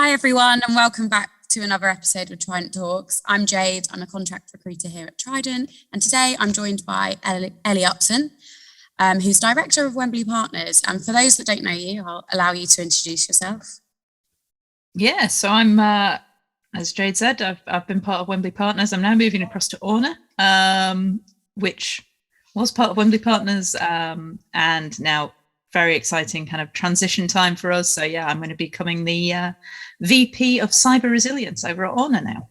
Hi everyone, and welcome back to another episode of Trident Talks. I'm Jade, I'm a contract recruiter here at Trident, and today I'm joined by Ellie Upson, who's Director of Wembley Partners. And for those that don't know you, I'll allow you to introduce yourself. Yeah, so I'm, as Jade said, I've been part of Wembley Partners. I'm now moving across to Orna, which was part of Wembley Partners, and now very exciting kind of transition time for us. So yeah, I'm going to be becoming the VP of Cyber Resilience over at Orna now.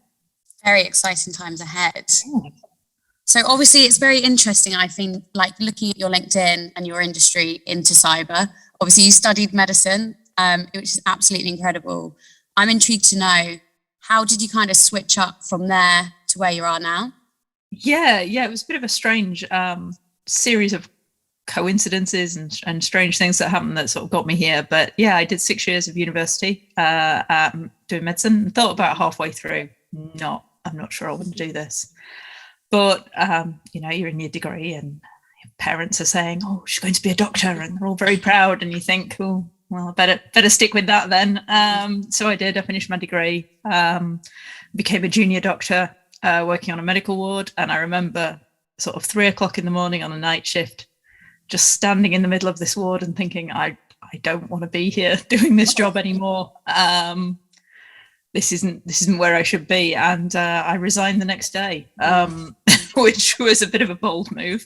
Very exciting times ahead. Yeah. So obviously it's very interesting. I think like looking at your LinkedIn and your industry into cyber, obviously you studied medicine, which is absolutely incredible. I'm intrigued to know, how did you kind of switch up from there to where you are now? Yeah, it was a bit of a strange series of coincidences and strange things that happened that sort of got me here. But yeah, I did 6 years of university doing medicine, and thought about halfway through, I'm not sure I want to do this. But you're in your degree and your parents are saying, oh, she's going to be a doctor, and they're all very proud, and you think, oh, well, I better stick with that then. So I did. I finished my degree, became a junior doctor, working on a medical ward. And I remember sort of 3 o'clock in the morning on a night shift, just standing in the middle of this ward and thinking, I don't want to be here doing this job anymore. This isn't where I should be. And I resigned the next day, which was a bit of a bold move.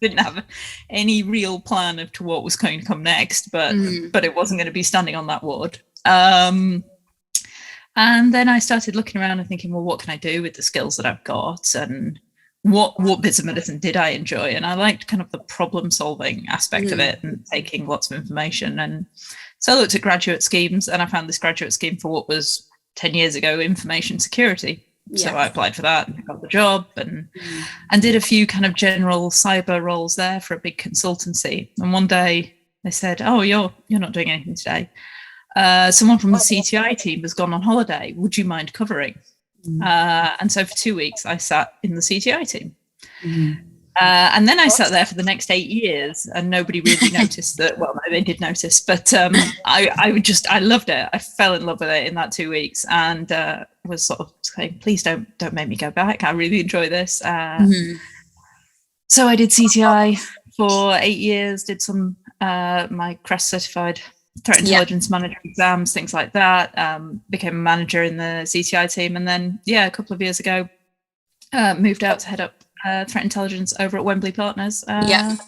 Didn't have any real plan of to what was going to come next, but it wasn't going to be standing on that ward. And then I started looking around and thinking, well, what can I do with the skills that I've got, and what bits of medicine did I enjoy? And I liked kind of the problem solving aspect of it and taking lots of information. And so I looked at graduate schemes, and I found this graduate scheme for what was 10 years ago information security. Yeah. So I applied for that and got the job, and did a few kind of general cyber roles there for a big consultancy. And one day they said, oh, you're not doing anything today. Someone from the CTI team has gone on holiday. Would you mind covering? And so for 2 weeks, I sat in the CTI team. And then I sat there for the next 8 years, and nobody really noticed that. Well, no, they did notice, but I loved it. I fell in love with it in that 2 weeks, and was sort of saying, please don't make me go back. I really enjoy this. So I did CTI for 8 years, did some my CREST certified threat intelligence manager exams, things like that. Became a manager in the CTI team, and then a couple of years ago moved out to head up threat intelligence over at Wembley Partners, which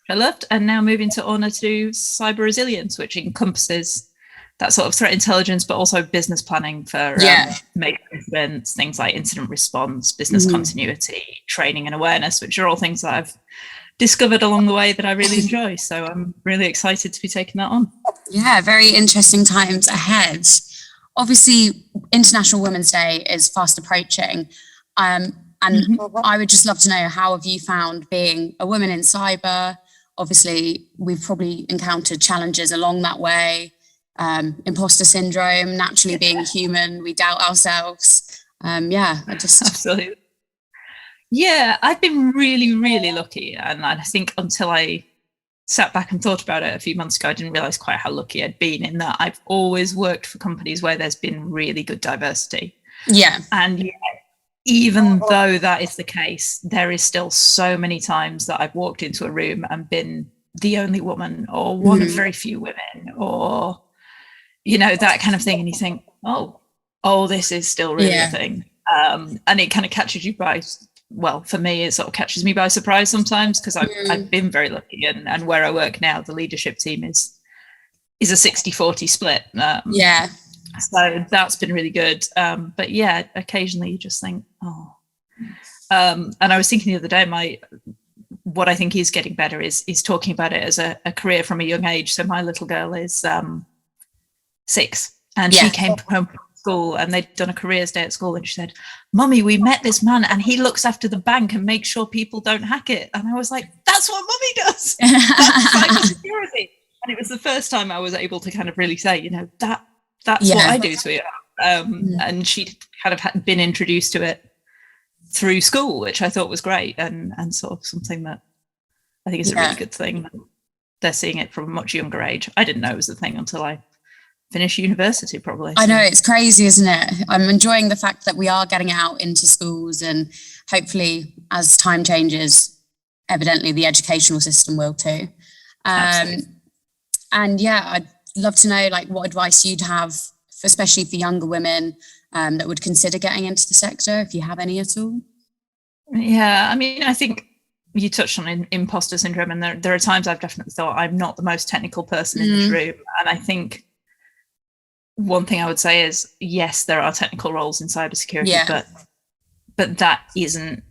I loved, and now moving to Orna to do cyber resilience, which encompasses that sort of threat intelligence, but also business planning for major incidents, things like incident response, business continuity, training and awareness, which are all things that I've discovered along the way that I really enjoy. So I'm really excited to be taking that on. Yeah, very interesting times ahead. Obviously, International Women's Day is fast approaching. And I would just love to know, how have you found being a woman in cyber? Obviously, we've probably encountered challenges along that way. Imposter syndrome, naturally being human, we doubt ourselves. Absolutely. Yeah, I've been really, really lucky. And I think until I sat back and thought about it a few months ago, I didn't realize quite how lucky I'd been, in that I've always worked for companies where there's been really good diversity. Yeah. And even though that is the case, there is still so many times that I've walked into a room and been the only woman, or one of very few women, or, that kind of thing. And you think, oh, this is still really a thing. And it kind of catches you by, well, for me, it sort of catches me by surprise sometimes, because I've been very lucky. And where I work now, the leadership team is a 60-40 split. So that's been really good. But yeah, occasionally you just think, and I was thinking the other day, what I think is getting better is talking about it as a career from a young age. So my little girl is 6, and she came home from school, and they'd done a careers day at school, and she said, Mummy, we met this man and he looks after the bank and makes sure people don't hack it. And I was like, that's what Mummy does. That's cybersecurity. And it was the first time I was able to kind of really say, that's what I do to it. And she kind of had been introduced to it through school, which I thought was great, and sort of something that I think is a really good thing. They're seeing it from a much younger age. I didn't know it was a thing until I finish university probably. I know, it's crazy, isn't it? I'm enjoying the fact that we are getting it out into schools, and hopefully as time changes, evidently the educational system will too. And yeah, I'd love to know like what advice you'd have, especially for younger women that would consider getting into the sector, if you have any at all. Yeah, I mean, I think you touched on imposter syndrome, and there are times I've definitely thought I'm not the most technical person in this room. And I think one thing I would say is, yes, there are technical roles in cybersecurity, but that isn't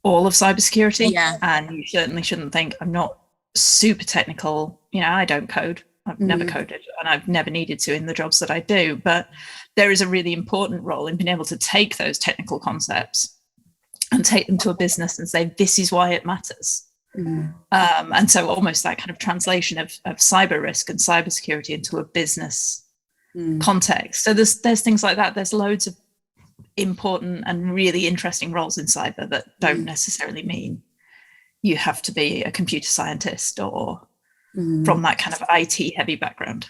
all of cybersecurity. And you certainly shouldn't think I'm not super technical. You know, I don't code. I've never coded, and I've never needed to in the jobs that I do. But there is a really important role in being able to take those technical concepts and take them to a business and say, this is why it matters. And so almost that kind of translation of cyber risk and cybersecurity into a business context. So there's things like that. There's loads of important and really interesting roles in cyber that don't necessarily mean you have to be a computer scientist or from that kind of IT heavy background.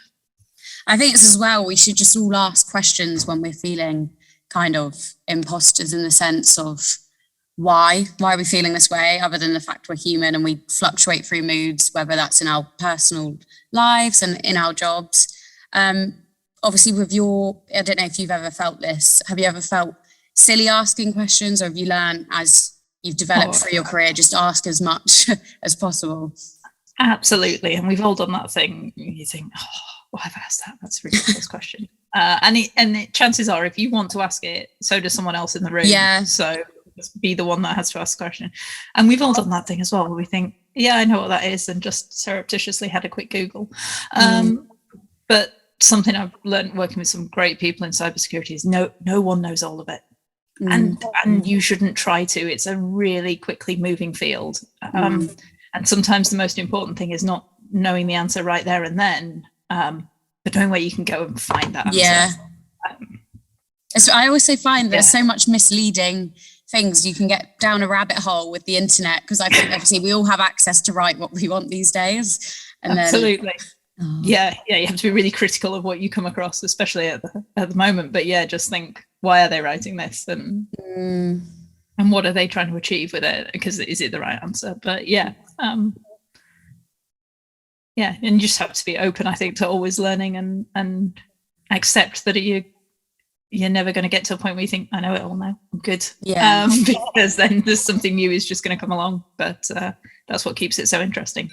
I think it's as well, we should just all ask questions when we're feeling kind of imposters, in the sense of why are we feeling this way, other than the fact we're human and we fluctuate through moods, whether that's in our personal lives and in our jobs. Obviously with I don't know if you've ever felt this, have you ever felt silly asking questions, or have you learned as you've developed through your career, just ask as much as possible? Absolutely. And we've all done that thing. You think, why have I asked that? That's a ridiculous question. And chances are, if you want to ask it, so does someone else in the room. Yeah. So just be the one that has to ask the question. And we've all done that thing as well, where we think, yeah, I know what that is, and just surreptitiously had a quick Google. But something I've learned working with some great people in cybersecurity is no one knows all of it. And you shouldn't try to. It's a really quickly moving field. And sometimes the most important thing is not knowing the answer right there and then, but knowing where you can go and find that answer. Yeah. So I also find there's so much misleading things. You can get down a rabbit hole with the internet, because I think obviously we all have access to write what we want these days. And absolutely. Yeah, you have to be really critical of what you come across, especially at the moment. But yeah, just think, why are they writing this, and what are they trying to achieve with it? Because is it the right answer? But and you just have to be open, I think, to always learning and accept that you're never going to get to a point where you think, I know it all now, I'm good. Because then there's something new is just going to come along. But that's what keeps it so interesting.